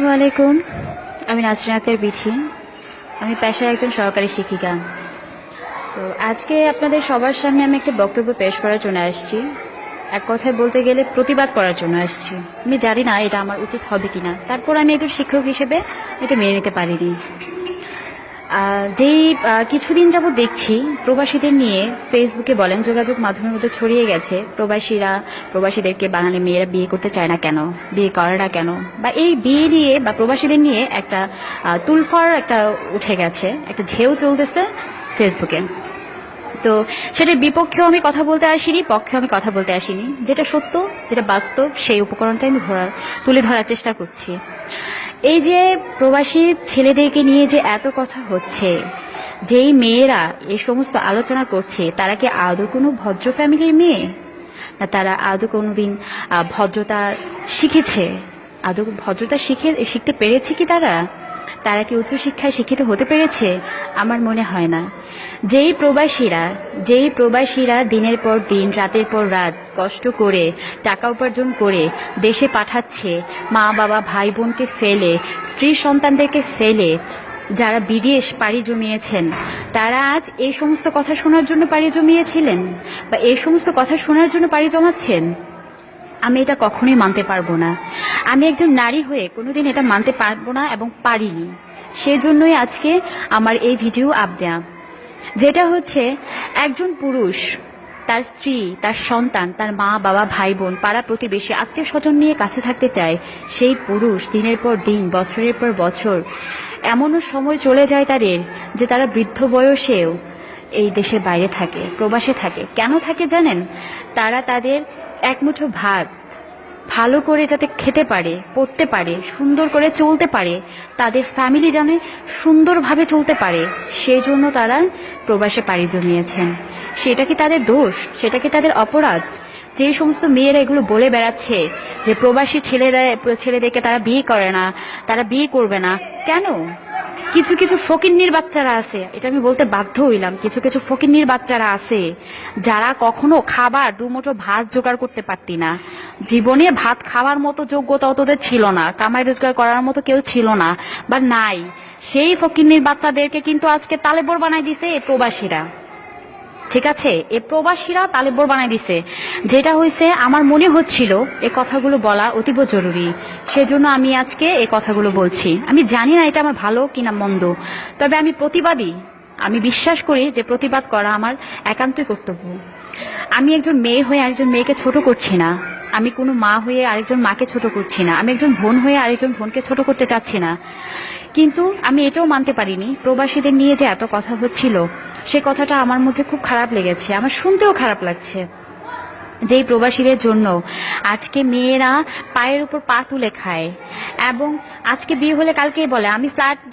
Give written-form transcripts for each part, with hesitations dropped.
আসসালামু আলাইকুম। আমি নাসরিন আক্তার বিথি। আমি পেশায় একজন সহকারী শিক্ষিকা। তো আজকে আপনাদের সবার সামনে আমি একটা বক্তব্য পেশ করার জন্য আসছি। এক কথায় বলতে গেলে প্রতিবাদ করার জন্য আসছি। আমি জানি না এটা আমার উচিত হবে কিনা, তারপর আমি একজন শিক্ষক হিসেবে এটা মেনে নিতে পারিনি। যেই কিছুদিন যাবত দেখছি প্রবাসীদের নিয়ে ফেসবুকে বলেন যোগাযোগ মাধ্যমের মধ্যে ছড়িয়ে গেছে, প্রবাসীদেরকে বাঙালি মেয়েরা বিয়ে করতে চায় না কেন, বিয়ে করে না কেন, বা এই বিয়ে নিয়ে বা প্রবাসীদের নিয়ে একটা তুলফার একটা উঠে গেছে, একটা ঢেউ চলতেছে ফেসবুকে। তো সেটার বিপক্ষেও আমি কথা বলতে আসিনি, পক্ষেও আমি কথা বলতে আসিনি। যেটা সত্য, যেটা বাস্তব, সেই উপকরণটাই আমি তুলে ধরার চেষ্টা করছি। এই যে প্রবাসী ছেলেদেরকে নিয়ে যে এত কথা হচ্ছে, যেই মেয়েরা এই সমস্ত আলোচনা করছে, তারা কি আদৌ কোনো ভদ্র ফ্যামিলির মেয়ে, না তারা আদৌ কোনোদিন ভদ্রতা শিখেছে? আদৌ ভদ্রতা শিখতে পেরেছে কি তারা কি উচ্চশিক্ষায় শিক্ষিত হতে পেরেছে? আমার মনে হয় না। যেই প্রবাসীরা দিনের পর দিন, রাতের পর রাত কষ্ট করে টাকা উপার্জন করে দেশে পাঠাচ্ছে, মা বাবা ভাই বোনকে ফেলে, স্ত্রী সন্তানদেরকে ফেলে, যারা বিদেশ পাড়ি জমিয়েছেন, তারা আজ এই সমস্ত কথা শোনার জন্য পাড়ি জমিয়েছিলেন বা এই সমস্ত কথা শোনার জন্য পাড়ি জমাচ্ছেন? আমি এটা কখনোই মানতে পারবো না। আমি একজন নারী হয়ে কোনোদিন এটা মানতে পারবো না এবং পারিনি। সেজন্যই আজকে আমার এই ভিডিও দেয়া, যেটা হচ্ছে একজন পুরুষ তার স্ত্রী, তার সন্তান, তার মা বাবা ভাই বোন, পাড়া প্রতিবেশী, আত্মীয় স্বজন নিয়ে কাছে থাকতে চায়। সেই পুরুষ দিনের পর দিন, বছরের পর বছর, এমনও সময় চলে যায় তাদের যে তারা বৃদ্ধ বয়সেও এই দেশের বাইরে থাকে, প্রবাসে থাকে। কেন থাকে জানেন? তারা তাদের একমুঠো ভাত ভালো করে যাতে খেতে পারে, পড়তে পারে, সুন্দর করে চলতে পারে, তাদের ফ্যামিলি যেন সুন্দরভাবে চলতে পারে, সেই জন্য তারা প্রবাসে পাড়ি জমিয়েছেন। সেটা কি তাদের দোষ? সেটা কি তাদের অপরাধ? যে সমস্ত মেয়েরা এগুলো বলে বেড়াচ্ছে যে প্রবাসী ছেলেদেরকে তারা বিয়ে করে না, তারা বিয়ে করবে না, কেন? কিছু কিছু ফকিন্নির বাচ্চারা আছে, এটা আমি বলতে বাধ্য হইলাম, কিছু কিছু ফকিন্নির বাচ্চারা আছে যারা কখনো খাবার দুমুঠো ভাত জোগাড় করতে পারতি না, জীবনে ভাত খাওয়ার মতো যোগ্যতাও তোদের ছিল না, কামাই রোজগার করার মতো কেউ ছিল না বা নাই। সেই ফকিন্নির বাচ্চাদেরকে কিন্তু আজকে তালেবর বানাই দিছে এই প্রবাসীরা। ঠিক আছে, এই প্রবাসীরা তালেবর বানাই দিছে। যেটা হয়েছে, আমার মনে হচ্ছিল এই কথাগুলো বলা অতীব জরুরি, সেজন্য আমি আজকে এই কথাগুলো বলছি। আমি জানি না এটা আমার ভালো কিনা মন্দ, তবে আমি প্রতিবাদী। আমি বিশ্বাস করি যে প্রতিবাদ করা আমার একান্তই কর্তব্য। আমি একজন মেয়ে হয়ে আরেকজন মেয়েকে ছোট করছি না, আমি কোনো মা হয়ে আরেকজন মাকে ছোট করছি না, আমি একজন বোন হয়ে আরেকজন বোনকে ছোট করতে চাচ্ছি না। কিন্তু আমি এটাও মানতে পারিনি, প্রবাসীদের নিয়ে যে এত কথা হচ্ছিল, সে কথাটা আমার মধ্যে খুব খারাপ লেগেছে, আমার শুনতেও খারাপ লাগছে। যেই প্রবাসীদের জন্য আজকে মেয়েরা পায়ের উপর পা তুলে খায়, এবং আজকে বিয়ে হলে কালকেই বলে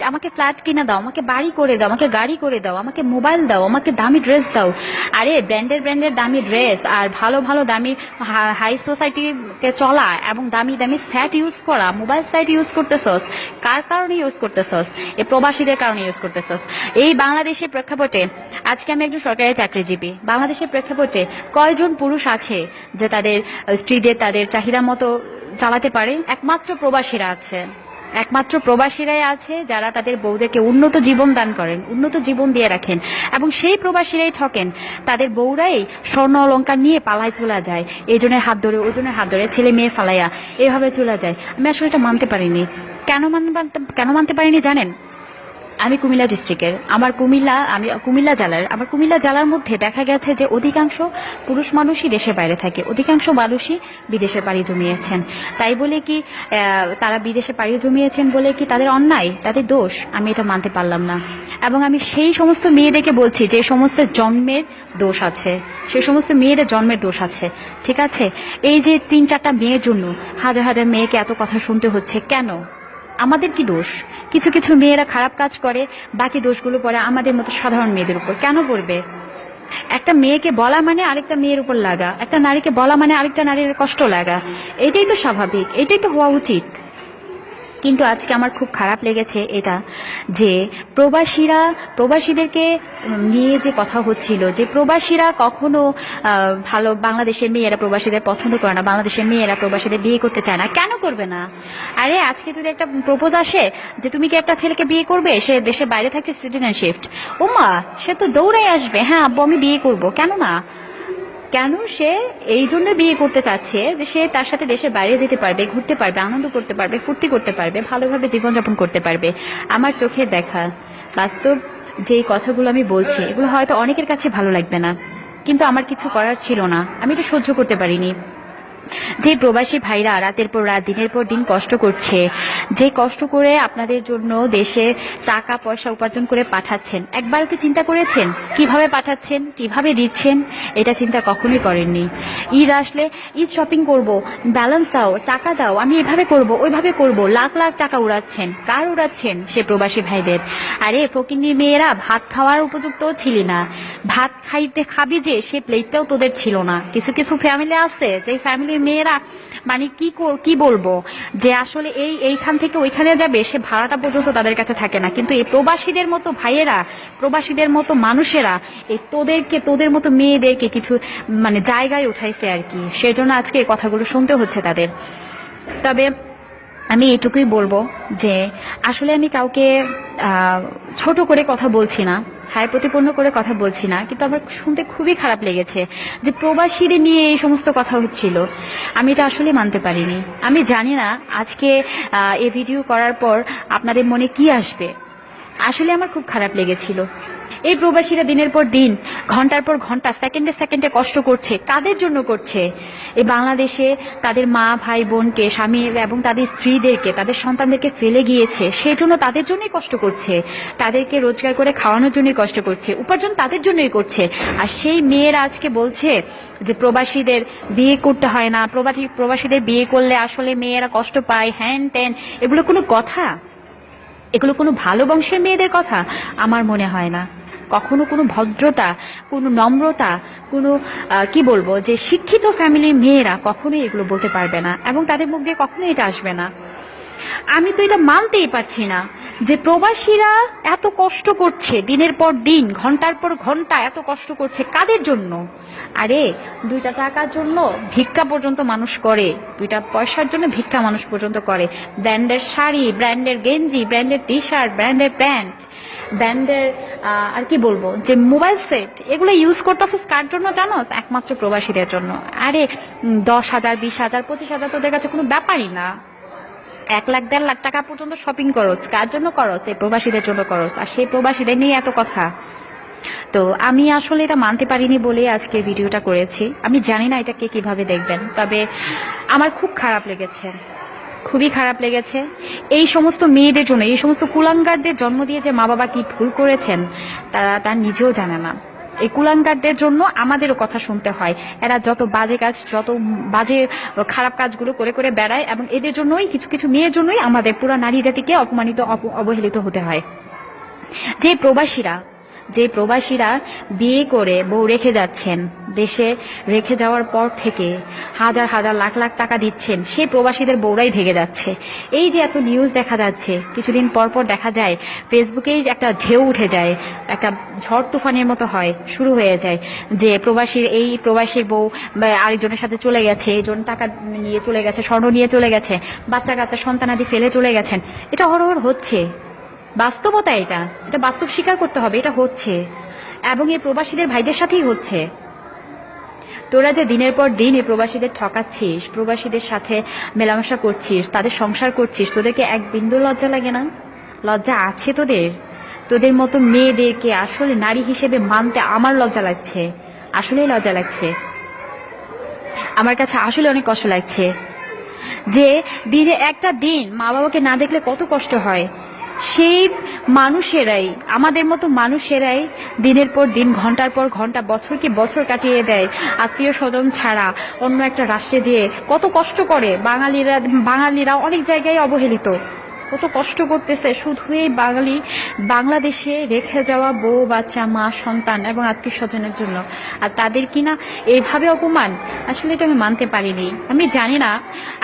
আমাকে ফ্ল্যাট কিনে দাও, আমাকে বাড়ি করে দাও, আমাকে গাড়ি করে দাও, আমাকে মোবাইল দাও, আমাকে দামি ড্রেস দাও। আরে ব্র্যান্ডের দামি ড্রেস আর ভালো ভালো দামি হাই সোসাইটিতে চলা এবং দামি দামি সেট ইউজ করা, মোবাইল সেট ইউজ করতেছস কার কারণে ইউজ করতেছস? এই প্রবাসীদের কারণে ইউজ করতেছস। এই বাংলাদেশের প্রেক্ষাপটে আজকে আমি একজন সরকারি চাকরিজীবী, বাংলাদেশের প্রেক্ষাপটে কয়জন পুরুষ আছে যে তাদের স্ত্রীদের তাদের চাহিদা মতো চালাতে পারে? একমাত্র প্রবাসীরাই আছে যারা তাদের বউদেরকে উন্নত জীবন দান করেন, উন্নত জীবন দিয়ে রাখেন, এবং সেই প্রবাসীরাই ঠকেন। তাদের বউরাই স্বর্ণ অলংকার নিয়ে পালায় চলে যায়, এজনের হাত ধরে ওজনের হাত ধরে ছেলে মেয়ে ফালাইয়া এভাবে চলে যায়। আমি আসলে এটা মানতে পারিনি। কেন মানতে পারিনি জানেন? আমি কুমিল্লা ডিস্ট্রিক্টের, আমি কুমিল্লা জেলার মধ্যে দেখা গেছে যে অধিকাংশ পুরুষ মানুষই দেশের বাইরে থাকে, অধিকাংশ মানুষই বিদেশে পাড়ি জমিয়েছেন। তাই বলে কি তারা বিদেশে পাড়ি জমিয়েছেন বলে কি তাদের অন্যায়, তাদের দোষ? আমি এটা মানতে পারলাম না। এবং আমি সেই সমস্ত মেয়েদেরকে বলছি যে সমস্ত জন্মের দোষ আছে, সেই সমস্ত মেয়েদের জন্মের দোষ আছে। ঠিক আছে, এই যে 3-4টা মেয়ের জন্য হাজার হাজার মেয়েকে এত কথা শুনতে হচ্ছে, কেন? আমাদের কি দোষ? কিছু কিছু মেয়েরা খারাপ কাজ করে, বাকি দোষগুলো পড়ে আমাদের মতো সাধারণ মেয়েদের উপর। কেন পড়বে? একটা মেয়েকে বলা মানে আরেকটা মেয়ের উপর লাগা, একটা নারীকে বলা মানে আরেকটা নারীর কষ্ট লাগা। এটাই তো স্বাভাবিক, এটাই তো হওয়া উচিত। কিন্তু আজকে আমার খুব খারাপ লেগেছে এটা, যে প্রবাসীদেরকে নিয়ে যে কথা হচ্ছিল, যে প্রবাসীরা কখনো ভালো, বাংলাদেশের মেয়েরা প্রবাসীদের পছন্দ করে না, বাংলাদেশের মেয়েরা প্রবাসীদের বিয়ে করতে চায় না। কেন করবে না? আরে আজকে যদি একটা প্রপোজ আসে যে তুমি কি একটা ছেলেকে বিয়ে করবে, সে দেশের বাইরে থাকছে, সিটিজেনশিপ, ওমা সে তো দৌড়ে আসবে, হ্যাঁ আব্বু আমি বিয়ে করব। কেন না? কেন সে এই জন্য বিয়ে করতে চাচ্ছে যে সে তার সাথে দেশের বাইরে যেতে পারবে, ঘুরতে পারবে, আনন্দ করতে পারবে, ফুর্তি করতে পারবে, ভালোভাবে জীবনযাপন করতে পারবে। আমার চোখের দেখা বাস্তব যেই কথাগুলো আমি বলছি, এগুলো হয়তো অনেকের কাছে ভালো লাগবে না, কিন্তু আমার কিছু করার ছিল না, আমি এটা সহ্য করতে পারিনি। যে প্রবাসী ভাইরা রাতের পর রাত দিনের পর দিন কষ্ট করছে, যে কষ্ট করে আপনাদের জন্য দেশে টাকা পয়সা উপার্জন করে পাঠাচ্ছেন, একবার কি চিন্তা করেছেন কিভাবে পাঠাচ্ছেন, কিভাবে দিচ্ছেন? এটা চিন্তা কখনোই করেননি। ঈদ আসলে ঈদ শপিং করব, ব্যালেন্স দাও, টাকা দাও, আমি এভাবে করব ওইভাবে করব, লাখ লাখ টাকা উড়াচ্ছেন। কার উড়াচ্ছেন? সে প্রবাসী ভাইদের। আরে ফকিন্নির মেয়েরা, ভাত খাওয়ার উপযুক্তও ছিলি না, ভাত খাবি যে সে প্লেটটাও তোদের ছিল না। কিছু কিছু ফ্যামিলি আছে যে ফ্যামিলির মেয়েরা মানে কি বলবো, যে আসলে এইখান থেকে ওইখানে যাবে, সে ভাড়াটা পর্যন্ত তাদের কাছে থাকে না। কিন্তু এই প্রবাসীদের মতো ভাইয়েরা, প্রবাসীদের মতো মানুষেরা এই তোদের মতো মেয়েদেরকে কিছু মানে জায়গায় উঠাইছে আর কি, সেজন্য আজকে এই কথাগুলো শুনতে হচ্ছে তাদের। তবে আমি এটুকুই বলবো যে আসলে আমি কাউকে ছোট করে কথা বলছি না, হায় প্রতিপন্ন করে কথা বলছি না, কিন্তু আমার শুনতে খুবই খারাপ লেগেছে যে প্রবাসীদের নিয়ে এই সমস্ত কথা হচ্ছিল। আমি এটা আসলে মানতে পারিনি। আমি জানি না আজকে এই ভিডিও করার পর আপনাদের মনে কি আসবে। আসলে আমার খুব খারাপ লেগেছিল। এই প্রবাসীরা দিনের পর দিন, ঘন্টার পর ঘন্টা, সেকেন্ডে সেকেন্ডে কষ্ট করছে। কাদের জন্য করছে? এই বাংলাদেশে তাদের মা ভাই বোনকে, স্বামী এবং তাদের স্ত্রীদেরকে, তাদের সন্তানদেরকে ফেলে গিয়েছে, সেই জন্য তাদের জন্যই কষ্ট করছে। তাদেরকে রোজগার করে খাওয়ানোর জন্যই কষ্ট করছে, উপার্জন তাদের জন্যই করছে। আর সেই মেয়েরা আজকে বলছে যে প্রবাসীদের বিয়ে করতে হয় না, প্রবাসীদের বিয়ে করলে আসলে মেয়েরা কষ্ট পায়, হ্যান ত্যান। এগুলো কোনো কথা? এগুলো কোনো ভালো বংশের মেয়েদের কথা? আমার মনে হয় না। কখনো কোনো ভদ্রতা, কোনো নম্রতা, কোনো কি বলবো, যে শিক্ষিত ফ্যামিলির মেয়েরা কখনোই এগুলো বলতে পারবে না, এবং তাদের মুখ দিয়ে কখনোই এটা আসবে না। আমি তো এটা মানতেই পারছি না যে প্রবাসীরা এত কষ্ট করছে, দিনের পর দিন, ঘন্টার পর ঘন্টা এত কষ্ট করছে। কাদের জন্য? আরে 2টা টাকার জন্য ভিক্ষা পর্যন্ত মানুষ করে, 2টা পয়সার জন্য ভিক্ষা মানুষ পর্যন্ত করে। ব্র্যান্ডের শাড়ি, ব্র্যান্ডের গেঞ্জি, ব্র্যান্ডের টি শার্ট, ব্র্যান্ডের প্যান্ট, ব্র্যান্ডের আর কি বলবো, যে মোবাইল সেট, এগুলো ইউজ করতেছিস কার জন্য জানোস? একমাত্র প্রবাসীদের জন্য। আরে 10,000, 20,000, 25,000 তোদের কাছে কোনো ব্যাপারই না। 1 লাখ 1.5 লাখ টাকা পর্যন্ত শপিং করস, কার জন্য করস? এই প্রবাসীদের জন্য করস। আর সেই প্রবাসীদের নিয়ে এত কথা। তো আমি আসলে এটা মানতে পারিনি বলে আজকে ভিডিওটা করেছি। আমি জানি না এটা কে কিভাবে দেখবেন, তবে আমার খুব খারাপ লেগেছে, খুবই খারাপ লেগেছে। এই সমস্ত মেয়েদের জন্য, এই সমস্ত কুলাঙ্গারদের জন্ম দিয়ে যে মা বাবা কি ভুল করেছেন তার নিজেও জানে না। এই কুলাঙ্গারদের জন্য আমাদেরও কথা শুনতে হয়। এরা যত বাজে কাজ, যত বাজে খারাপ কাজগুলো করে করে বেড়ায়, এবং এদের জন্যই, কিছু কিছু মেয়ের জন্যই আমাদের পুরো নারী জাতিকে অপমানিত, অবহেলিত হতে হয়। যে প্রবাসীরা বিয়ে করে বউ রেখে যাচ্ছেন, দেশে রেখে যাওয়ার পর থেকে হাজার হাজার লাখ লাখ টাকা দিচ্ছেন, সেই প্রবাসীদের বউরাই ভেগে যাচ্ছে। এই যে এত নিউজ দেখা যাচ্ছে, কিছুদিন পর পর দেখা যায় ফেসবুকেই একটা ঢেউ উঠে যায়, একটা ঝড় তুফানের মতো হয়, শুরু হয়ে যায় যে প্রবাসীর বউ আরেকজনের সাথে চলে গেছে, এইজন টাকা নিয়ে চলে গেছে, স্বর্ণ নিয়ে চলে গেছে, বাচ্চা কাচ্চা সন্তানাদি ফেলে চলে গেছেন। এটা হরহর হচ্ছে, বাস্তবতা। এটা বাস্তব স্বীকার করতে হবে, এটা হচ্ছে, এবং এই প্রবাসীদের ভাইদের সাথেই হচ্ছে। তোরা যে দিনের পর দিন এই প্রবাসীদের ঠকাচ্ছিস, প্রবাসীদের সাথে মেলামেশা করছিস, তাদের সংসার করছিস, তোদেরকে এক বিন্দু লজ্জা লাগে না? লজ্জা আছে তোদের? তোদের মতো মেয়েদেরকে আসলে নারী হিসেবে মানতে আমার লজ্জা লাগছে, আসলেই লজ্জা লাগছে। আমার কাছে আসলে অনেক কষ্ট লাগছে যে দিনে একটা দিন মা বাবাকে না দেখলে কত কষ্ট হয়। সেই মানুষেরাই, আমাদের মতো মানুষেরাই দিনের পর দিন, ঘন্টার পর ঘন্টা, বছর কি বছর কাটিয়ে দেয় আত্মীয় স্বজন ছাড়া অন্য একটা রাষ্ট্রে যেয়ে কত কষ্ট করে। বাঙালিরা অনেক জায়গায় অবহেলিত, কত কষ্ট করতেছে শুধু এই বাংলাদেশে রেখে যাওয়া বউ বাচ্চা মা সন্তান এবং আত্মীয় স্বজনের জন্য, আর তাদের কিনা এভাবে অপমান। আসলে এটা আমি মানতে পারিনি। আমি জানি না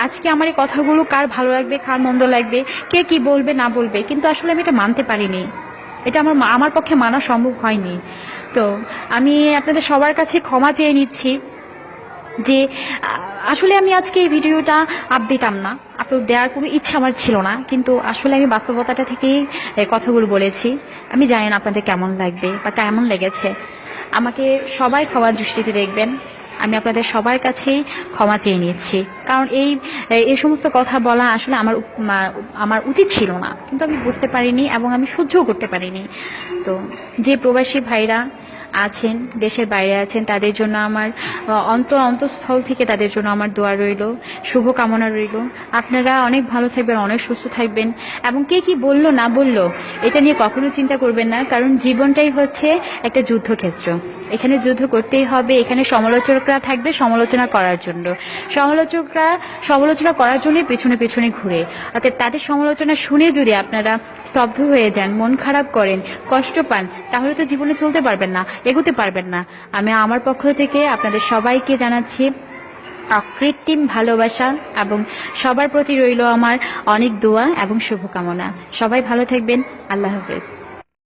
আজকে আমার এই কথাগুলো কার ভালো লাগবে কার মন্দ লাগবে, কে কি বলবে না বলবে, কিন্তু আসলে আমি এটা মানতে পারিনি। এটা আমার পক্ষে মানা সম্ভব হয়নি। তো আমি আপনাদের সবার কাছে ক্ষমা চেয়ে নিচ্ছি যে আসলে আমি আজকে এই ভিডিওটা দিতাম না, আপলোড দেওয়ার কোনো ইচ্ছা আমার ছিল না, কিন্তু আসলে আমি বাস্তবতাটা থেকেই কথাগুলো বলেছি। আমি জানি না আপনাদের কেমন লাগবে বা কেমন লেগেছে। আমাকে সবাই ক্ষমার দৃষ্টিতে দেখবেন। আমি আপনাদের সবার কাছেই ক্ষমা চেয়ে নিচ্ছি, কারণ এই সমস্ত কথা বলা আসলে আমার উচিত ছিল না, কিন্তু আমি বুঝতে পারিনি এবং আমি সহ্যও করতে পারিনি। তো যে প্রবাসী ভাইরা আছেন, দেশের বাইরে আছেন, তাদের জন্য আমার অন্তঃস্থল থেকে তাদের জন্য আমার দোয়া রইল, শুভকামনা রইল। আপনারা অনেক ভালো থাকবেন, অনেক সুস্থ থাকবেন, এবং কে কি বললো না বললো এটা নিয়ে কখনো চিন্তা করবেন না, কারণ জীবনটাই হচ্ছে একটা যুদ্ধক্ষেত্র। এখানে যুদ্ধ করতেই হবে। এখানে সমালোচকরা থাকবে সমালোচনা করার জন্য, সমালোচনা করার জন্য পেছনে পেছনে ঘুরে। অর্থাৎ তাদের সমালোচনা শুনে যদি আপনারা স্তব্ধ হয়ে যান, মন খারাপ করেন, কষ্ট পান, তাহলে তো জীবনে চলতে পারবেন না, এগোতে পারবেন না। আমি আমার পক্ষ থেকে আপনাদের সবাইকে জানাচ্ছি অকৃত্রিম ভালোবাসা, এবং সবার প্রতি রইল আমার অনেক দোয়া এবং শুভকামনা। সবাই ভালো থাকবেন। আল্লাহ হাফেজ।